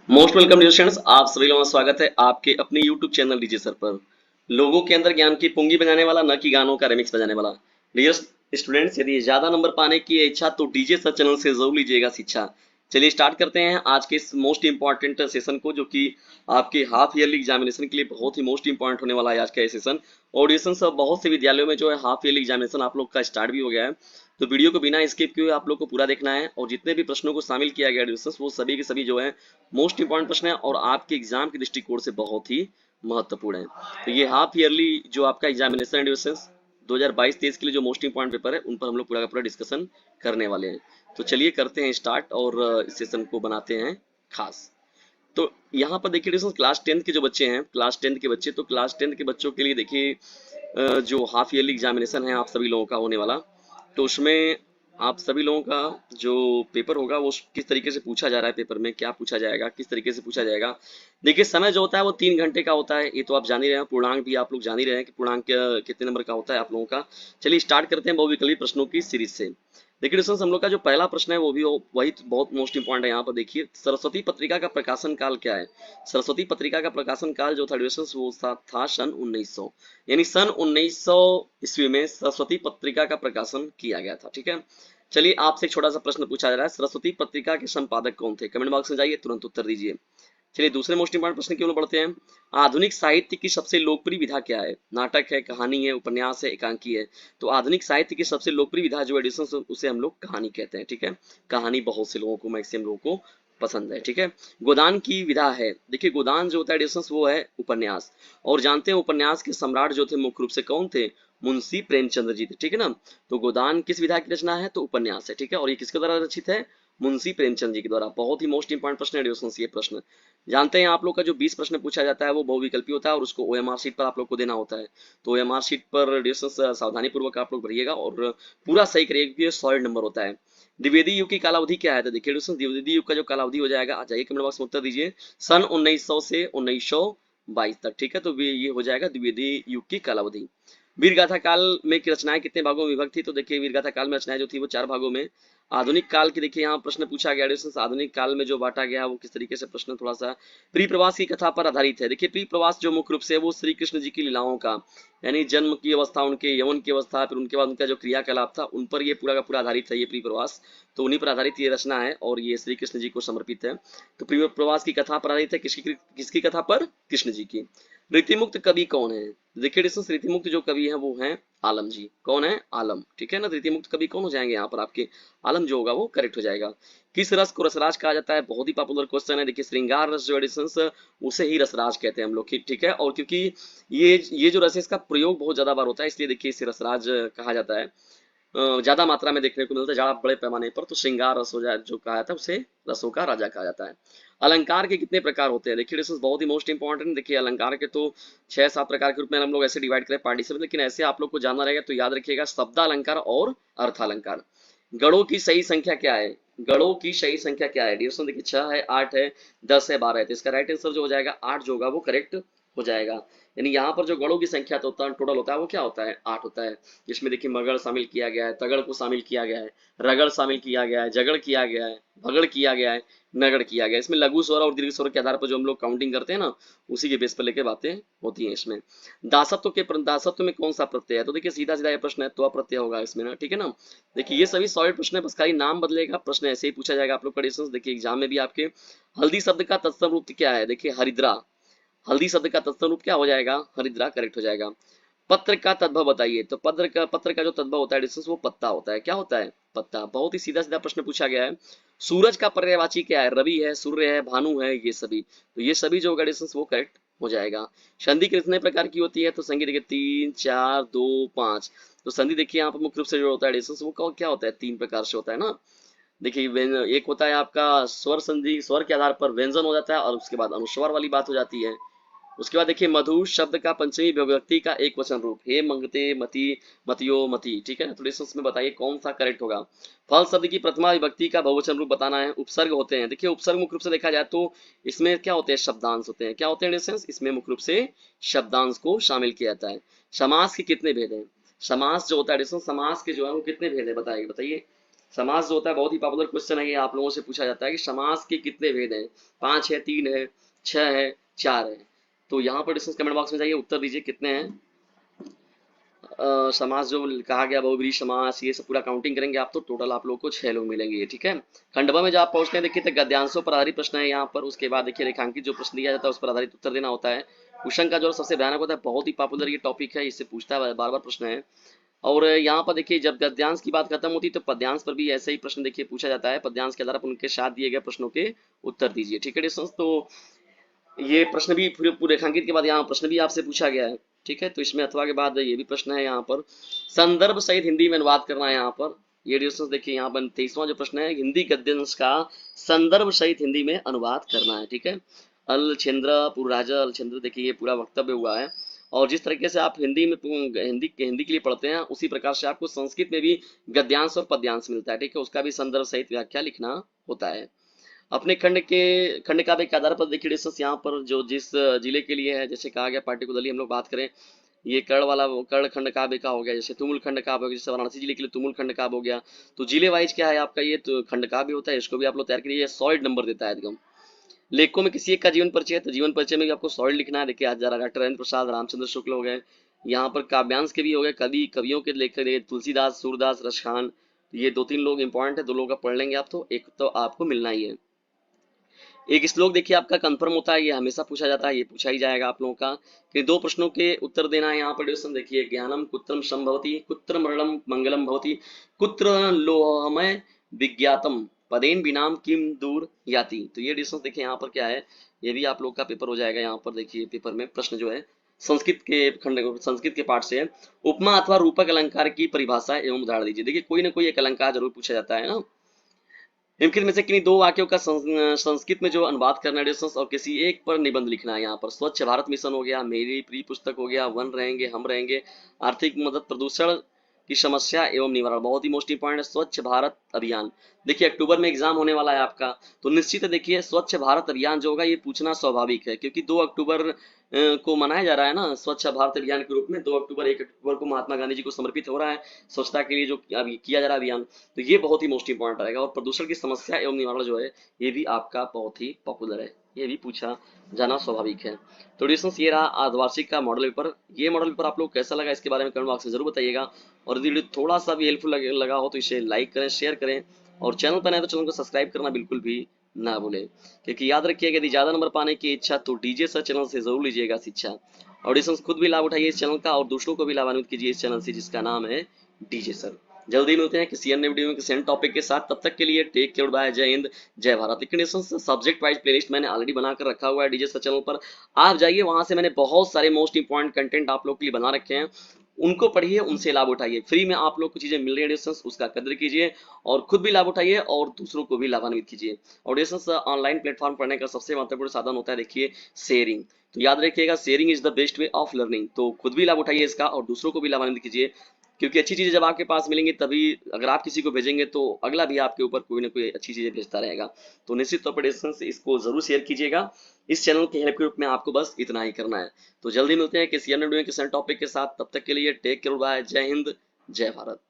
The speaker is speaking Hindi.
मोस्ट वेलकम डियर स्टूडेंट्स, आप सभी लोगों का स्वागत है आपके अपने YouTube चैनल डीजे सर पर। लोगों के अंदर ज्ञान की पुंगी बजाने वाला, न कि गानों का रिमिक्स बजाने वाला। डियर स्टूडेंट्स, यदि ज्यादा नंबर पाने की है इच्छा तो डीजे सर चैनल से जरूर लीजिएगा शिक्षा। चलिए स्टार्ट करते हैं आज के इस मोस्ट इंपॉर्टेंट सेशन को, जो कि आपके हाफ ईयरली एग्जामिनेशन के लिए बहुत ही मोस्ट इंपॉर्टेंट होने वाला है आज का ये सेशन। और ये सेशन बहुत से विद्यालयों में जो है हाफ ईयरली एग्जामिनेशन आप लोग का स्टार्ट भी हो गया है। तो वीडियो को बिना स्किप किए आप लोग को पूरा देखना है, और जितने भी प्रश्नों को शामिल किया गया डिस्कस वो सभी के सभी जो है मोस्ट इंपॉर्टेंट प्रश्न है और आपके एग्जाम के दृष्टिकोण से बहुत ही महत्वपूर्ण है। तो ये हाफ ईयरली जो आपका एग्जामिनेशन एडिशन 2022-23 के लिए जो मोस्ट इंपॉर्टेंट पेपर है उन पर हम लोग पूरा का पूरा डिस्कशन करने वाले हैं। तो चलिए करते हैं स्टार्ट और इस सेशन को बनाते हैं खास। तो यहाँ पर देखिए डिस्कशन क्लास 10 के जो बच्चे हैं, क्लास 10 के बच्चे, तो क्लास 10 के बच्चों के लिए देखिए जो हाफ ईयरली एग्जामिनेशन है आप सभी लोगों का होने वाला, तो उसमें आप सभी लोगों का जो पेपर होगा वो किस तरीके से पूछा जा रहा है, पेपर में क्या पूछा जाएगा, किस तरीके से पूछा जाएगा। देखिए समय जो होता है वो 3 घंटे का होता है, ये तो आप जान ही रहे हैं। पूर्णांक भी आप लोग जान ही रहे हैं कि पूर्णांक कितने नंबर का होता है आप लोगों का। चलिए स्टार्ट करते हैं बहुविकल्पी प्रश्नों की सीरीज से। देखिए दोस्तों, हम लोग का जो पहला प्रश्न है वो भी वही तो बहुत मोस्ट इंपॉर्टेंट है। यहाँ पर देखिए, सरस्वती पत्रिका का प्रकाशन काल क्या है। सरस्वती पत्रिका का प्रकाशन काल जो था वो था सन 1900, यानी सन 1900 ईस्वी में सरस्वती पत्रिका का प्रकाशन किया गया था। ठीक है, चलिए आपसे एक छोटा सा प्रश्न पूछा जा रहा है, सरस्वती पत्रिका के संपादक कौन थे। कमेंट बॉक्स में जाइए, तुरंत उत्तर दीजिए। चलिए दूसरे मोस्ट इंपॉर्टेंट प्रश्न की ओर बढ़ते हैं। आधुनिक साहित्य की सबसे लोकप्रिय विधा क्या है। नाटक है, कहानी है, उपन्यास है, एकांकी है। तो आधुनिक साहित्य की सबसे लोकप्रिय विधा जो एडिशन उसे हम लोग कहानी कहते हैं। ठीक है, कहानी बहुत से लोगों को, मैक्सिमम लोगों को पसंद है। ठीक है, गोदान की विधा है। देखिए गोदान जो होता है एडिशन वो है उपन्यास, और जानते हैं उपन्यास के सम्राट जो थे मुख्य रूप से कौन थे, मुंशी प्रेमचंद्र जी थे। ठीक है ना, तो गोदान किस विधा की रचना है, तो उपन्यास है। ठीक है, और ये किसके द्वारा रचित है, मुंशी प्रेमचंद जी के द्वारा। बहुत ही मोस्ट इंपॉर्टेंट प्रश्न है एडिशन ये प्रश्न। जानते हैं आप लोग का जो 20 प्रश्न पूछा जाता है वो बहुविकल्पी होता है, और उसको ओएमआर शीट पर आप लोग को देना होता है। तो ओएमआर शीट पर एडिशन सावधानी पूर्वक आप लोग भरिएगा और पूरा सही करिएगा, क्योंकि ये सॉलिड नंबर होता है। द्विवेदी युग की कालावधि क्या है, तो देखिए दोस्तों द्विवेदी युग का जो कालावधि हो जाएगा, आ जाइए कमेंट बॉक्स में उत्तर दीजिए, सन 1900 से 1922 तक। ठीक है, तो ये हो जाएगा द्विवेदी युग की कालावधि। वीरगाथा काल में की रचनाएं कितने भागों में विभक्त थी, तो देखिए वीरगाथा काल में रचनाएं जो थी वो 4 भागों में। आधुनिक काल की देखिए यहाँ प्रश्न पूछा गया एडिशन, आधुनिक काल में जो बांटा गया वो किस तरीके से, प्रश्न थोड़ा सा प्री प्रवास की कथा पर आधारित है। देखिए प्री प्रवास जो मुख्य रूप से वो श्री कृष्ण जी की लीलाओं का, यानी जन्म की अवस्था, उनके यौवन की अवस्था, फिर उनके बाद उनका जो क्रियाकलाप था उन पर ये पूरा का पूरा आधारित है ये प्री प्रवास। तो उन्हीं पर आधारित ये रचना है और ये श्री कृष्ण जी को समर्पित है। तो प्री प्रवास की कथा पर आधारित है, किसकी कथा पर, कृष्ण जी की। रीतिमुक्त कवि कौन है। देखिए डिस्टेंस रीतिमुक्त जो कवि है वो है आलम जी। कौन है, आलम। ठीक है ना, रीतिमुक्त कवि कौन हो जाएंगे यहाँ पर आपके, आलम जो होगा वो करेक्ट हो जाएगा। किस रस को रसराज कहा जाता है, बहुत ही पॉपुलर क्वेश्चन है। देखिए श्रृंगार रस जो एडिशन उसे ही रसराज कहते हैं हम लोग। ठीक है, और क्योंकि ये जो रस है इसका प्रयोग बहुत ज्यादा बार होता है, इसलिए देखिए इसे रसराज कहा जाता है। ज्यादा मात्रा में देखने को मिलता है, ज्यादा बड़े पैमाने पर। तो श्रृंगार रस हो जाए जो कहा जाता है उसे रसों का राजा कहा जाता है। अलंकार के कितने प्रकार होते हैं, देखिए दिस बहुत ही मोस्ट इंपॉर्टेंट। देखिए अलंकार के तो 6-7 प्रकार के रूप में हम लोग ऐसे डिवाइड करें पार्टिसिपेट, लेकिन ऐसे आप लोग को जानना रहेगा तो याद रखिएगा, शब्दालंकार और अर्थालंकार। गणों की सही संख्या क्या है, गणों की सही संख्या क्या है। डिवीजन देखिए 6 है, 8 है, 10 है, 12 है। तो इसका राइट आंसर जो हो जाएगा 8 जो होगा वो करेक्ट हो जाएगा। यानी यहाँ पर जो गणों की संख्या तो टोटल होता है वो क्या होता है, 8 होता है। जिसमें देखिए मगड़ शामिल किया गया है, तगड़ को शामिल किया गया है, रगड़ शामिल किया गया है, जगड़ किया गया है, भगड़ किया गया है, नगड़ किया गया है। इसमें लघु स्वर और दीर्घ स्वर के आधार पर जो हम लोग काउंटिंग करते हैं ना, उसी के बेस पर लेके बातें होती हैं इसमें। दासत्व में कौन सा प्रत्यय है, तो देखिए सीधा सीधा ये प्रश्न है, तो प्रत्यय होगा इसमें ना। ठीक है ना, देखिए ये सभी सॉलिड प्रश्न है, बस खाली नाम बदलेगा, प्रश्न ऐसे ही पूछा जाएगा आप लोग का। देखिए एग्जाम में भी आपके हल्दी शब्द का तत्सम रूप क्या है, देखिए हरिद्रा। हल्दी शब्द का तत्सम रूप क्या हो जाएगा, हरिद्रा करेक्ट हो जाएगा। पत्र का तद्भव बताइए, तो पत्र का जो तद्भव होता है डिस्टेंस वो पत्ता होता है। क्या होता है, पत्ता। बहुत ही सीधा सीधा प्रश्न पूछा गया है। सूरज का पर्यायवाची क्या है, रवि है, सूर्य है, भानु है, ये सभी। तो ये सभी जो होगा डिस्टेंस वो करेक्ट हो जाएगा। संधि कितने प्रकार की होती है, तो संधि देखिए 3, 4, 2, 5। तो संधि देखिए यहाँ पर मुख्य रूप से जो होता है डिस्टेंस वो क्या होता है, 3 प्रकार से होता है ना। देखिए एक होता है आपका स्वर संधि, स्वर के आधार पर व्यंजन हो जाता है, और उसके बाद अनुस्वर वाली बात हो जाती है। उसके बाद देखिए मधु शब्द का पंचमी विभक्ति का एक वचन रूप, हे मंगते मति, मतियो मति। ठीक है, तो इसमें बताइए कौन सा करेक्ट होगा। फल शब्द की प्रथमा विभक्ति का बहुवचन रूप बताना है। उपसर्ग होते हैं, देखिए उपसर्ग मुख्य रूप से देखा जाए तो इसमें क्या होते हैं, शब्दांश होते हैं। क्या होते हैं डिस्टेंस, इसमें मुख्य रूप से शब्दांश को शामिल किया जाता है। समास के कितने भेद हैं, समास जो होता है डिस्टेंस, समास के जो है वो कितने भेद है बताइए बताइए। समास जो होता है बहुत ही पॉपुलर क्वेश्चन है, ये आप लोगों से पूछा जाता है कि समास के कितने भेद हैं, 5 है, 3 है, 6 है, 4 है। तो यहाँ पर डिस्कस कमेंट बॉक्स में जाइए, उत्तर दीजिए कितने हैं। समास जो कहा गया बहुब्रीहि समास, ये सब पूरा काउंटिंग करेंगे आप तो टोटल आप लोग को 6 लोग मिलेंगे, ठीक है। खंडवा में जब आप पहुंचते हैं देखिए तो गद्यांशों पर आधारित प्रश्न है यहाँ पर, उसके बाद देखिए रेखांकित जो प्रश्न दिया जाता है उस पर आधारित उत्तर देना होता है। कुशन का जो सबसे भयानक होता है, बहुत ही पॉपुलर ये टॉपिक है, इससे पूछता है बार बार प्रश्न है। और यहाँ पर देखिए जब गद्यांश की बात खत्म होती है तो पद्यांश पर भी ऐसे ही प्रश्न देखिए पूछा जाता है, पद्यांश के आधार पर उनके साथ दिए गए प्रश्नों के उत्तर दीजिए, ठीक है डिस्टेंस। तो ये प्रश्न भी पूरे पूरे रेखांकित के बाद यहाँ प्रश्न भी आपसे पूछा गया है, ठीक है। तो इसमें अथवा के बाद ये भी प्रश्न है यहाँ पर, संदर्भ सहित हिंदी में अनुवाद करना है यहाँ पर। ये डिस्टेंस देखिए यहाँ पर 23वां जो प्रश्न है, हिंदी गद्यांश का संदर्भ सहित हिंदी में अनुवाद करना है, ठीक है। अलछेंद्र पुरराजा अलछेंद्र, देखिए ये पूरा वक्तव्य हुआ है। और जिस तरीके से आप हिंदी में हिंदी के लिए पढ़ते हैं उसी प्रकार से आपको संस्कृत में भी गद्यांश और पद्यांश मिलता है, ठीक है। उसका भी संदर्भ सहित व्याख्या लिखना होता है। अपने खंड काव्य के आधार पर देखिए डिस्टेंस यहाँ पर जो जिस जिले के लिए है, जैसे कहा गया पार्टिकुलरली हम लोग बात करें, ये कर्ण वाला कर्ण खंड काव्य का हो गया, जैसे तुमुल खंड काव्य हो गया, जैसे वाराणसी जिले के लिए तुमुल खंड काव्य हो गया। तो जिले वाइज क्या है आपका, ये तो खंड काव्य होता है, इसको भी आप लोग तैयार करिए, 100 नंबर देता है एकदम। लेखकों में किसी एक का जीवन परिचय है, तो जीवन परिचय में भी आपको 100 लिखना है। देखिए आज जरा डॉक्टर राजेंद्र प्रसाद, रामचंद्र शुक्ल हो गए। यहाँ पर काव्यांश के भी हो गए, कवियों के लेखक तुलसीदास, सूरदास, रसखान। ये 2-3 लोग इंपॉर्टेंट है, 2 लोगों का पढ़ लेंगे आप तो एक तो आपको मिलना ही है। एक श्लोक देखिए आपका कंफर्म होता है, ये हमेशा पूछा जाता है, ये पूछा ही जाएगा आप लोगों का कि 2 प्रश्नों के उत्तर देना है यहाँ पर। क्वेश्चन देखिए, ज्ञानम कुत्रम संभवति, कुत्र मरणम मंगलम भवति, कुत्र लोहमय विज्ञातम, पदेन बिनाम किम दूर याति। तो ये डिस्टेंस देखिए यहाँ पर क्या है, ये भी आप लोग का पेपर हो जाएगा। यहाँ पर देखिए पेपर में प्रश्न जो है संस्कृत के पाठ से है, उपमा अथवा रूपक अलंकार की परिभाषा एवं उदाहरण दीजिए। देखिए कोई ना कोई एक अलंकार जरूर पूछा जाता है ना। निम्नलिखित में से किन्हीं 2 वाक्यों का संस्कृत में जो अनुवाद करना है और किसी एक पर निबंध लिखना है। यहाँ पर स्वच्छ भारत मिशन हो गया, मेरी प्रिय पुस्तक हो गया, वन रहेंगे हम रहेंगे, आर्थिक मदद, प्रदूषण की समस्या एवं निवारण, बहुत ही मोस्ट इंपॉर्टेंट है स्वच्छ भारत अभियान। देखिए अक्टूबर में एग्जाम होने वाला है आपका, तो निश्चित है देखिए स्वच्छ भारत अभियान जो होगा ये पूछना स्वाभाविक है, क्योंकि 2 अक्टूबर को मनाया जा रहा है ना स्वच्छ भारत अभियान के रूप में। 2 अक्टूबर 1 अक्टूबर को महात्मा गांधी जी को समर्पित हो रहा है स्वच्छता के लिए जो अभी किया जा रहा है अभियान। तो ये बहुत ही मोस्ट इंपॉर्टेंट रहेगा। और प्रदूषण की समस्या एवं निवारण जो है ये भी आपका बहुत ही पॉपुलर है, ये भी पूछा जाना स्वाभाविक है। तो डिस्टेंस ये रहा अर्धवार्षिक का मॉडल पेपर। ये मॉडल पेपर आप लोग कैसा लगा इसके बारे में कमेंट बॉक्स में जरूर बताइएगा। और यदि वीडियो थोड़ा सा भी हेल्पफुल लगा हो तो इसे लाइक करें, शेयर करें, और चैनल पर नए तो चैनल को सब्सक्राइब करना बिल्कुल भी ना भूलें। क्योंकि याद रखिएगा यदि ज्यादा नंबर पाने की इच्छा तो डीजे सर चैनल से जरूर लीजिएगा शिक्षा। ऑडिशंस खुद भी लाभ उठाइए इस चैनल का और दूसरों को भी लाभान्वित कीजिए इस चैनल से जिसका नाम है डीजे सर। जल्दी मिलते हैं किसी अन्य वीडियो में किसी अन्य टॉपिक के साथ, तब तक के लिए टेक केयर, बाय, जय हिंद जय भारत। सब्जेक्ट वाइज प्लेलिस्ट मैंने ऑलरेडी बनाकर रखा हुआ है डीजे सर चैनल पर, आप जाइए वहां से मैंने बहुत सारे मोस्ट इंपॉर्टेंट कंटेंट आप लोग के लिए बना रखे हैं, उनको पढ़िए, उनसे लाभ उठाइए। फ्री में आप लोग को चीजें मिल रही है, उसका कदर कीजिए और खुद भी लाभ उठाइए और दूसरों को भी लाभान्वित कीजिए। और ऑनलाइन प्लेटफॉर्म पढ़ने का सबसे महत्वपूर्ण साधन होता है देखिए शेयरिंग। तो याद रखिएगा sharing is the best way of learning. तो खुद भी लाभ उठाइए इसका और दूसरों को भी लाभान्वित कीजिए, क्योंकि अच्छी चीजें जब आपके पास मिलेंगी तभी अगर आप किसी को भेजेंगे तो अगला भी आपके ऊपर कोई ना कोई अच्छी चीजें भेजता रहेगा। तो निश्चित तौर पर इसको जरूर शेयर कीजिएगा। इस चैनल के हेल्प के रूप में आपको बस इतना ही करना है। तो जल्दी मिलते हैं किसी अन्य वीडियो किसी अन्य टॉपिक के साथ, तब तक के लिए टेक केयर, बाय, जय हिंद जय भारत।